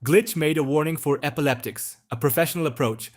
Glitch made a warning for epileptics, a professional approach.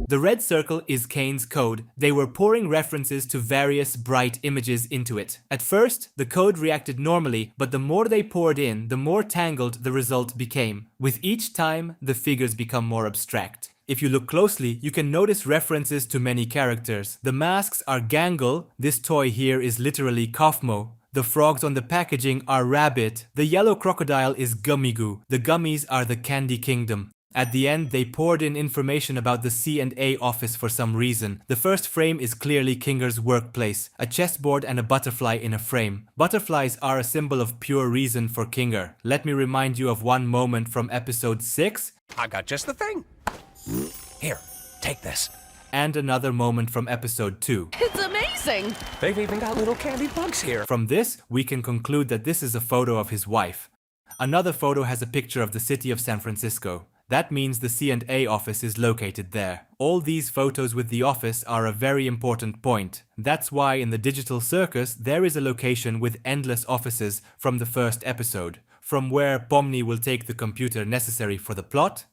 The red circle is Kane's code. They were pouring references to various bright images into it. At first, the code reacted normally, but the more they poured in, the more tangled the result became. With each time, the figures become more abstract. If you look closely, you can notice references to many characters. The masks are Gangle, this toy here is literally Kaufmo. The frogs on the packaging are Rabbit. The yellow crocodile is Gummigoo. The gummies are the Candy Kingdom. At the end, they poured in information about the C&A office for some reason. The first frame is clearly Kinger's workplace, a chessboard and a butterfly in a frame. Butterflies are a symbol of pure reason for Kinger. Let me remind you of one moment from episode 6. I got just the thing. Here, take this. And another moment from episode 2. It's amazing! They've even got little candy bugs here. From this, we can conclude that this is a photo of his wife. Another photo has a picture of the city of San Francisco. That means the C&A office is located there. All these photos with the office are a very important point. That's why in the digital circus there is a location with endless offices from the first episode, from where Pomni will take the computer necessary for the plot.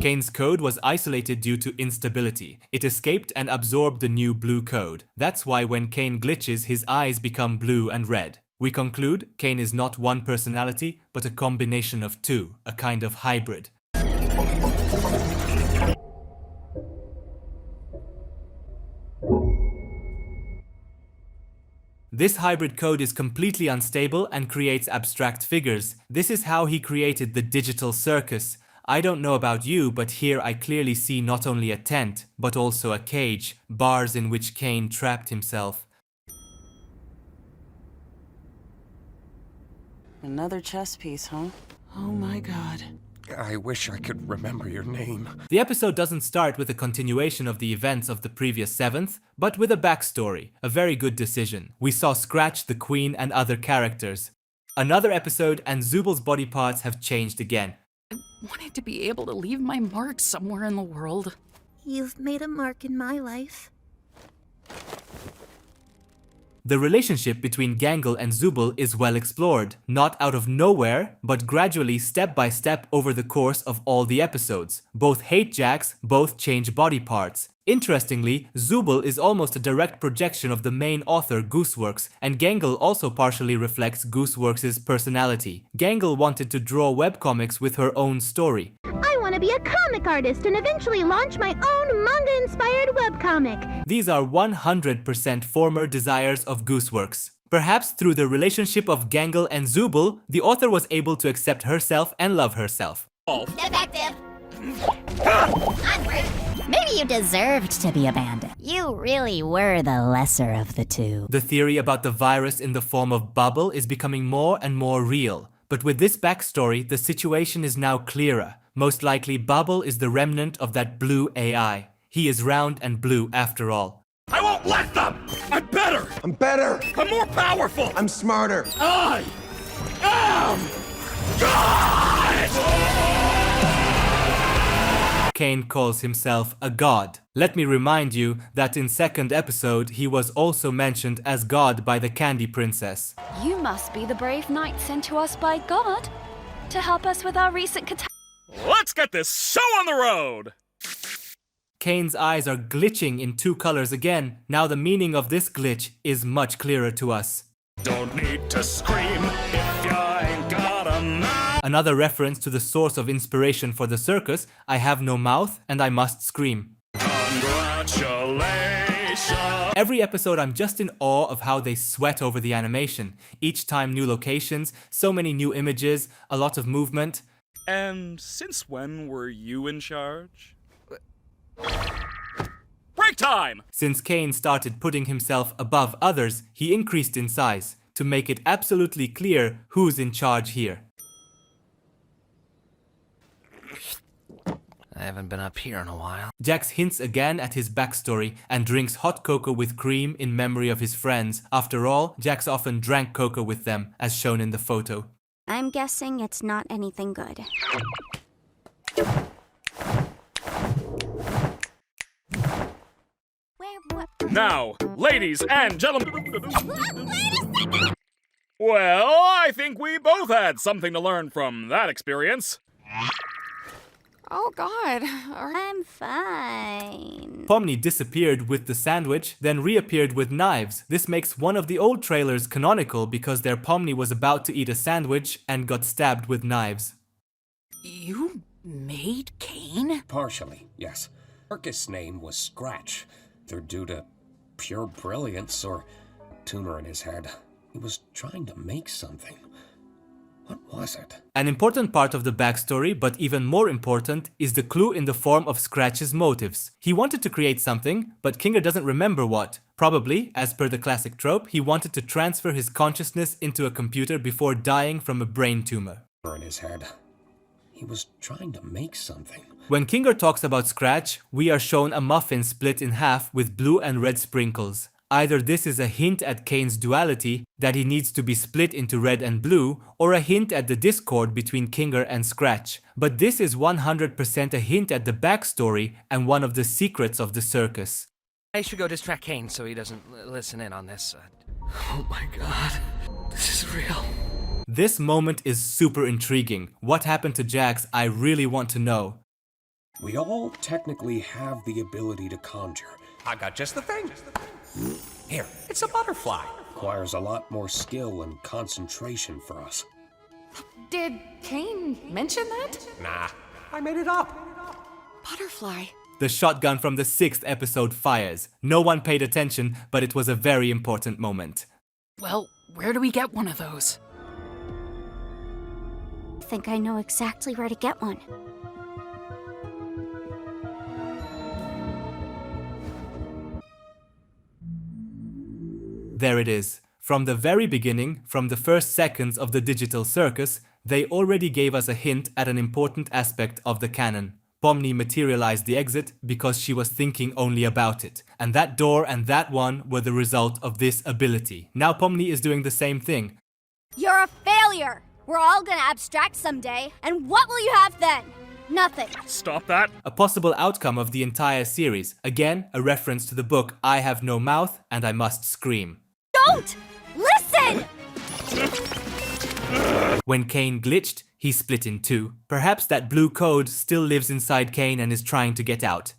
Kane's code was isolated due to instability. It escaped and absorbed the new blue code. That's why when Kane glitches, his eyes become blue and red. We conclude Kane is not one personality, but a combination of two, a kind of hybrid. This hybrid code is completely unstable and creates abstract figures. This is how he created the digital circus. I don't know about you, but here I clearly see not only a tent, but also a cage, bars in which Kane trapped himself. Another chess piece, huh? Oh my god. I wish I could remember your name. The episode doesn't start with a continuation of the events of the previous 7th, but with a backstory, a very good decision. We saw Scratch, the Queen, and other characters. Another episode and Zubal's body parts have changed again. I wanted to be able to leave my mark somewhere in the world. You've made a mark in my life. The relationship between Gangle and Zubal is well explored, not out of nowhere, but gradually step by step over the course of all the episodes. Both hate Jax, both change body parts. Interestingly, Zubal is almost a direct projection of the main author Gooseworks, and Gangle also partially reflects Gooseworks' personality. Gangle wanted to draw webcomics with her own story. I want to be a comic artist and eventually launch my own manga-inspired webcomic. These are 100% former desires of Gooseworks. Perhaps through the relationship of Gangle and Zubal, the author was able to accept herself and love herself. Defective. Onward. Maybe you deserved to be abandoned. You really were the lesser of the two. The theory about the virus in the form of Bubble is becoming more and more real. But with this backstory, the situation is now clearer. Most likely Bubble is the remnant of that blue AI. He is round and blue after all. I won't let them! I'm better! I'm better! I'm more powerful! I'm smarter! I am God! Kane calls himself a god. Let me remind you that in second episode he was also mentioned as God by the Candy Princess. You must be the brave knight sent to us by God to help us with our recent catastrophe. Let's get this show on the road! Kane's eyes are glitching in two colors again. Now the meaning of this glitch is much clearer to us. Don't need to scream if you ain't got a mouth. Another reference to the source of inspiration for the circus, I have no mouth and I must scream. Congratulations! Every episode I'm just in awe of how they sweat over the animation. Each time new locations, so many new images, a lot of movement. And since when were you in charge? Break time! Since Kane started putting himself above others, he increased in size, to make it absolutely clear who's in charge here. I haven't been up here in a while. Jax hints again at his backstory and drinks hot cocoa with cream in memory of his friends. After all, Jax often drank cocoa with them, as shown in the photo. I'm guessing it's not anything good. Now, ladies and gentlemen. Well, I think we both had something to learn from that experience. Oh God. I'm fine. Pomni disappeared with the sandwich, then reappeared with knives. This makes one of the old trailers canonical because their Pomni was about to eat a sandwich and got stabbed with knives. You made Kane? Partially, yes. Circus' name was Scratch. They're due to pure brilliance or tumor in his head. He was trying to make something. What was it? An important part of the backstory, but even more important, is the clue in the form of Scratch's motives. He wanted to create something, but Kinger doesn't remember what. Probably, as per the classic trope, he wanted to transfer his consciousness into a computer before dying from a brain tumor. In his head. He was trying to make something. When Kinger talks about Scratch, we are shown a muffin split in half with blue and red sprinkles. Either this is a hint at Kane's duality, that he needs to be split into red and blue, or a hint at the discord between Kinger and Scratch. But this is 100% a hint at the backstory and one of the secrets of the circus. I should go distract Kane so he doesn't listen in on this. Oh my god, this is real. This moment is super intriguing. What happened to Jax, I really want to know. We all technically have the ability to conjure. I got just the thing. Here, it's a butterfly. Requires a lot more skill and concentration for us. Did Kane mention that? Nah, I made it up. Butterfly. The shotgun from the 6th episode fires. No one paid attention, but it was a very important moment. Well, where do we get one of those? I think I know exactly where to get one. There it is. From the very beginning, from the first seconds of the digital circus, they already gave us a hint at an important aspect of the canon. Pomni materialized the exit because she was thinking only about it. And that door and that one were the result of this ability. Now Pomni is doing the same thing. You're a failure! We're all gonna abstract someday, and what will you have then? Nothing. Stop that. A possible outcome of the entire series. Again, a reference to the book I Have No Mouth and I Must Scream. Don't! Listen! When Kane glitched, he split in two. Perhaps that blue code still lives inside Kane and is trying to get out.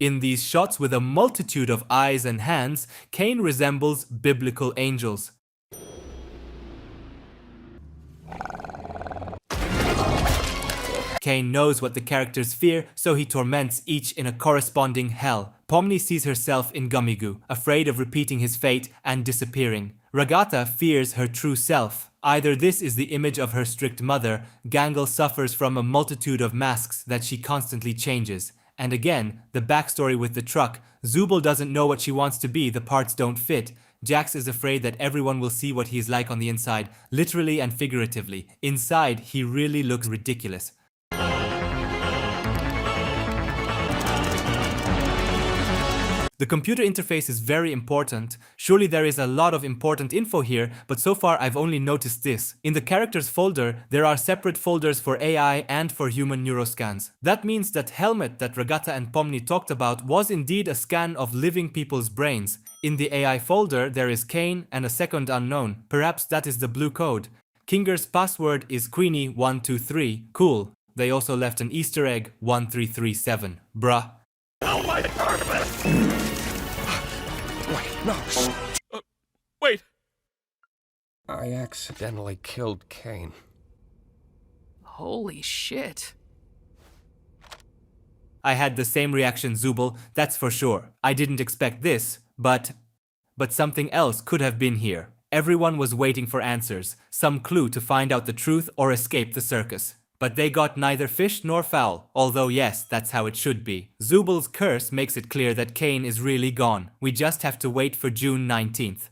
In these shots with a multitude of eyes and hands, Kane resembles biblical angels. Kane knows what the characters fear, so he torments each in a corresponding hell. Pomni sees herself in Gummigoo, afraid of repeating his fate and disappearing. Ragata fears her true self. Either this is the image of her strict mother, Gangle suffers from a multitude of masks that she constantly changes. And again, the backstory with the truck, Zubul doesn't know what she wants to be, the parts don't fit. Jax is afraid that everyone will see what he's like on the inside, literally and figuratively. Inside, he really looks ridiculous. The computer interface is very important. Surely there is a lot of important info here, but so far I've only noticed this. In the characters folder, there are separate folders for AI and for human neuroscans. That means that helmet that Ragata and Pomni talked about was indeed a scan of living people's brains. In the AI folder, there is Kane and a second unknown. Perhaps that is the blue code. Kinger's password is Queenie123. Cool. They also left an Easter egg 1337. Bruh. Oh my god! Wait, no. Wait. I accidentally killed Kane. Holy shit. I had the same reaction, Zubul, that's for sure. I didn't expect this, but something else could have been here. Everyone was waiting for answers, some clue to find out the truth or escape the circus. But they got neither fish nor fowl, although yes, that's how it should be. Zubul's curse makes it clear that Kane is really gone. We just have to wait for June 19th.